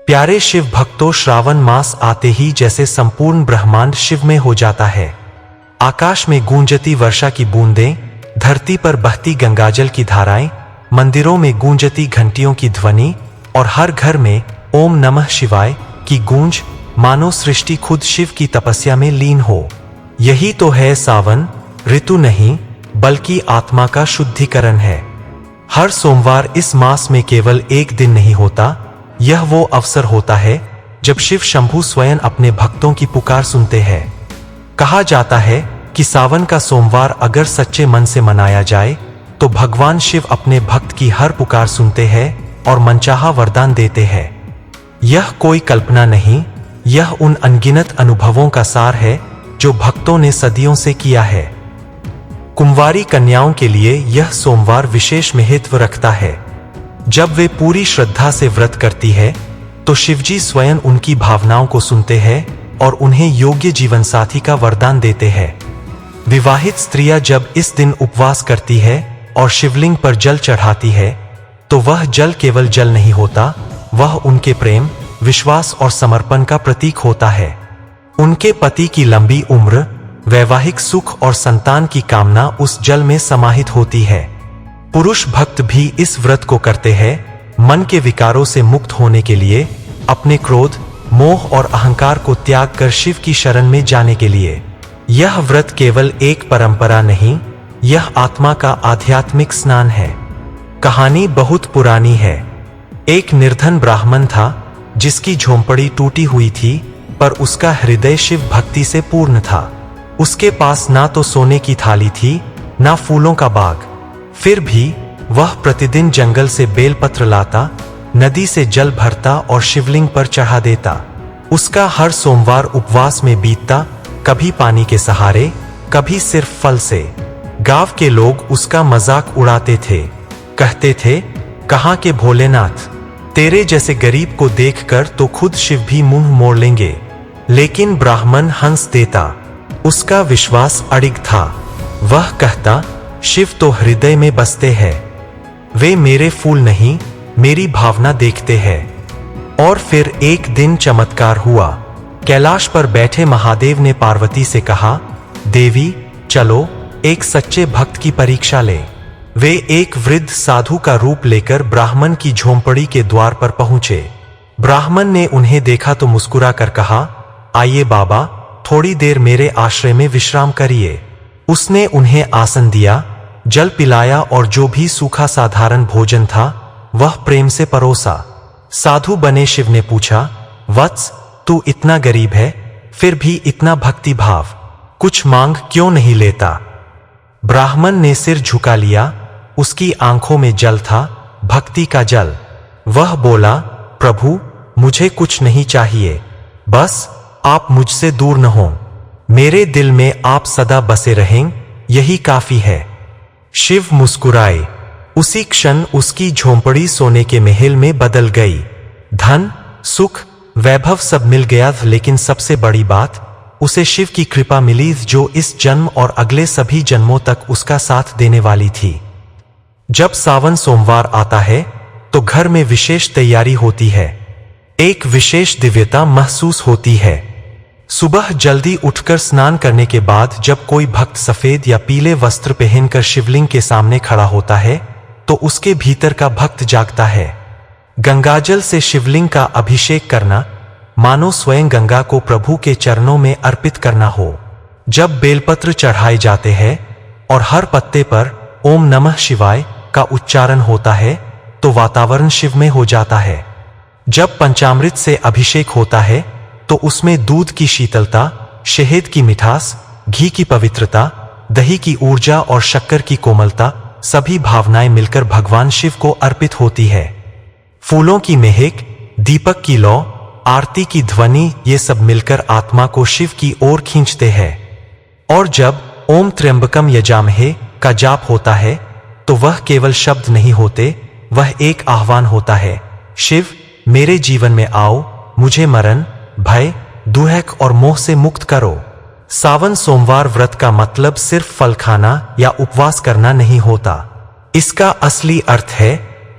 प्यारे शिव भक्तों, श्रावण मास आते ही जैसे संपूर्ण ब्रह्मांड शिवमय हो जाता है। आकाश में गूंजती वर्षा की बूंदें, धरती पर बहती गंगाजल की धाराएं, मंदिरों में गूंजती घंटियों की ध्वनि और हर घर में ओम नमः शिवाय की गूंज, मानो सृष्टि खुद शिव की तपस्या में लीन हो। यही तो है सावन ऋतु, नहीं बल्कि आत्मा का शुद्धिकरण है। हर सोमवार इस मास में केवल एक दिन नहीं होता, यह वो अवसर होता है जब शिव शंभु स्वयं अपने भक्तों की पुकार सुनते हैं। कहा जाता है कि सावन का सोमवार अगर सच्चे मन से मनाया जाए तो भगवान शिव अपने भक्त की हर पुकार सुनते हैं और मनचाहा वरदान देते हैं। यह कोई कल्पना नहीं, यह उन अनगिनत अनुभवों का सार है जो भक्तों ने सदियों से किया है। कुंवारी कन्याओं के लिए यह सोमवार विशेष महत्व रखता है। जब वे पूरी श्रद्धा से व्रत करती है तो शिवजी स्वयं उनकी भावनाओं को सुनते हैं और उन्हें योग्य जीवन साथी का वरदान देते हैं। विवाहित स्त्रियां जब इस दिन उपवास करती है और शिवलिंग पर जल चढ़ाती है तो वह जल केवल जल नहीं होता, वह उनके प्रेम, विश्वास और समर्पण का प्रतीक होता है। उनके पति की लंबी उम्र, वैवाहिक सुख और संतान की कामना उस जल में समाहित होती है। पुरुष भक्त भी इस व्रत को करते हैं, मन के विकारों से मुक्त होने के लिए, अपने क्रोध, मोह और अहंकार को त्याग कर शिव की शरण में जाने के लिए। यह व्रत केवल एक परंपरा नहीं, यह आत्मा का आध्यात्मिक स्नान है। कहानी बहुत पुरानी है। एक निर्धन ब्राह्मण था जिसकी झोंपड़ी टूटी हुई थी, पर उसका हृदय शिव भक्ति से पूर्ण था। उसके पास ना तो सोने की थाली थी, ना फूलों का बाग। फिर भी वह प्रतिदिन जंगल से बेलपत्र लाता, नदी से जल भरता और शिवलिंग पर चढ़ा देता। उसका हर सोमवार उपवास में बीतता, कभी पानी के सहारे, कभी सिर्फ फल से। गांव के लोग उसका मजाक उड़ाते थे, कहते थे, कहाँ के भोलेनाथ, तेरे जैसे गरीब को देखकर तो खुद शिव भी मुंह मोड़ लेंगे। लेकिन ब्राह्मण हंस देता, उसका विश्वास अडिग था। वह कहता, शिव तो हृदय में बसते हैं, वे मेरे फूल नहीं मेरी भावना देखते हैं। और फिर एक दिन चमत्कार हुआ। कैलाश पर बैठे महादेव ने पार्वती से कहा, देवी चलो एक सच्चे भक्त की परीक्षा ले। वे एक वृद्ध साधु का रूप लेकर ब्राह्मण की झोंपड़ी के द्वार पर पहुंचे। ब्राह्मण ने उन्हें देखा तो मुस्कुरा कर कहा, आइए बाबा, थोड़ी देर मेरे आश्रय में विश्राम करिए। उसने उन्हें आसन दिया, जल पिलाया और जो भी सूखा साधारण भोजन था वह प्रेम से परोसा। साधु बने शिव ने पूछा, वत्स, तू इतना गरीब है फिर भी इतना भक्ति भाव, कुछ मांग क्यों नहीं लेता? ब्राह्मण ने सिर झुका लिया, उसकी आंखों में जल था, भक्ति का जल। वह बोला, प्रभु मुझे कुछ नहीं चाहिए, बस आप मुझसे दूर न हो, मेरे दिल में आप सदा बसे रहें, यही काफी है। शिव मुस्कुराए। उसी क्षण उसकी झोंपड़ी सोने के महल में बदल गई। धन, सुख, वैभव सब मिल गया, लेकिन सबसे बड़ी बात, उसे शिव की कृपा मिली जो इस जन्म और अगले सभी जन्मों तक उसका साथ देने वाली थी। जब सावन सोमवार आता है तो घर में विशेष तैयारी होती है, एक विशेष दिव्यता महसूस होती है। सुबह जल्दी उठकर स्नान करने के बाद जब कोई भक्त सफेद या पीले वस्त्र पहनकर शिवलिंग के सामने खड़ा होता है तो उसके भीतर का भक्त जागता है। गंगाजल से शिवलिंग का अभिषेक करना मानो स्वयं गंगा को प्रभु के चरणों में अर्पित करना हो। जब बेलपत्र चढ़ाए जाते हैं और हर पत्ते पर ओम नमः शिवाय का उच्चारण होता है तो वातावरण शिवमय हो जाता है। जब पंचामृत से अभिषेक होता है तो उसमें दूध की शीतलता, शहद की मिठास, घी की पवित्रता, दही की ऊर्जा और शक्कर की कोमलता, सभी भावनाएं मिलकर भगवान शिव को अर्पित होती है। फूलों की महक, दीपक की लौ, आरती की ध्वनि, ये सब मिलकर आत्मा को शिव की ओर खींचते हैं। और जब ओम त्र्यंबकम यजामहे का जाप होता है तो वह केवल शब्द नहीं होते, वह एक आह्वान होता है, शिव मेरे जीवन में आओ, मुझे मरण, भय, दुहक और मोह से मुक्त करो। सावन सोमवार व्रत का मतलब सिर्फ फल खाना या उपवास करना नहीं होता। इसका असली अर्थ है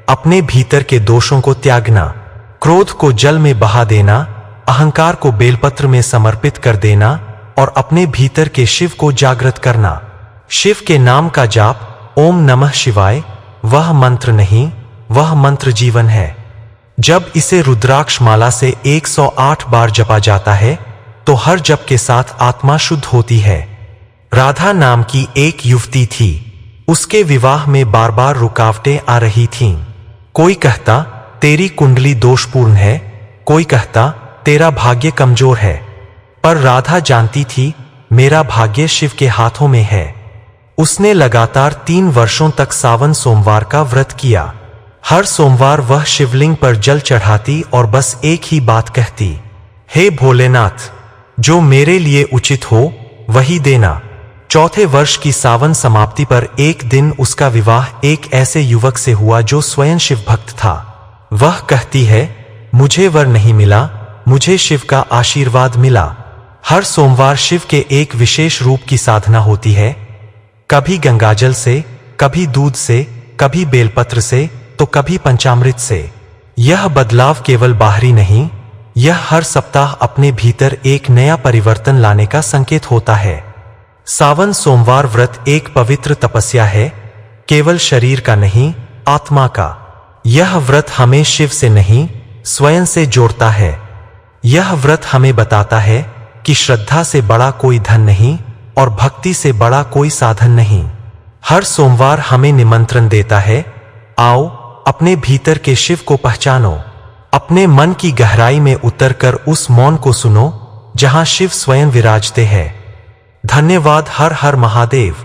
अपने भीतर के दोषों को त्यागना, क्रोध को जल में बहा देना, अहंकार को बेलपत्र में समर्पित कर देना और अपने भीतर के शिव को जागृत करना। शिव के नाम का जाप ओम नमः शिवाय वह मंत्र नहीं, वह मंत्र जीवन है। जब इसे रुद्राक्ष माला से 108 बार जपा जाता है तो हर जप के साथ आत्मा शुद्ध होती है। राधा नाम की एक युवती थी। उसके विवाह में बार बार रुकावटें आ रही थीं। कोई कहता तेरी कुंडली दोषपूर्ण है, कोई कहता तेरा भाग्य कमजोर है, पर राधा जानती थी मेरा भाग्य शिव के हाथों में है। उसने लगातार 3 वर्षों तक सावन सोमवार का व्रत किया। हर सोमवार वह शिवलिंग पर जल चढ़ाती और बस एक ही बात कहती, हे भोलेनाथ, जो मेरे लिए उचित हो वही देना। चौथे वर्ष की सावन समाप्ति पर एक दिन उसका विवाह एक ऐसे युवक से हुआ जो स्वयं शिव भक्त था। वह कहती है, मुझे वर नहीं मिला, मुझे शिव का आशीर्वाद मिला। हर सोमवार शिव के एक विशेष रूप की साधना होती है, कभी गंगाजल से, कभी दूध से, कभी बेलपत्र से तो कभी पंचामृत से। यह बदलाव केवल बाहरी नहीं, यह हर सप्ताह अपने भीतर एक नया परिवर्तन लाने का संकेत होता है। सावन सोमवार व्रत एक पवित्र तपस्या है, केवल शरीर का नहीं, आत्मा का। यह व्रत हमें शिव से नहीं, स्वयं से जोड़ता है। यह व्रत हमें बताता है कि श्रद्धा से बड़ा कोई धन नहीं और भक्ति से बड़ा कोई साधन नहीं। हर सोमवार हमें निमंत्रण देता है, आओ अपने भीतर के शिव को पहचानो, अपने मन की गहराई में उतरकर उस मौन को सुनो जहां शिव स्वयं विराजते हैं। धन्यवाद। हर हर महादेव।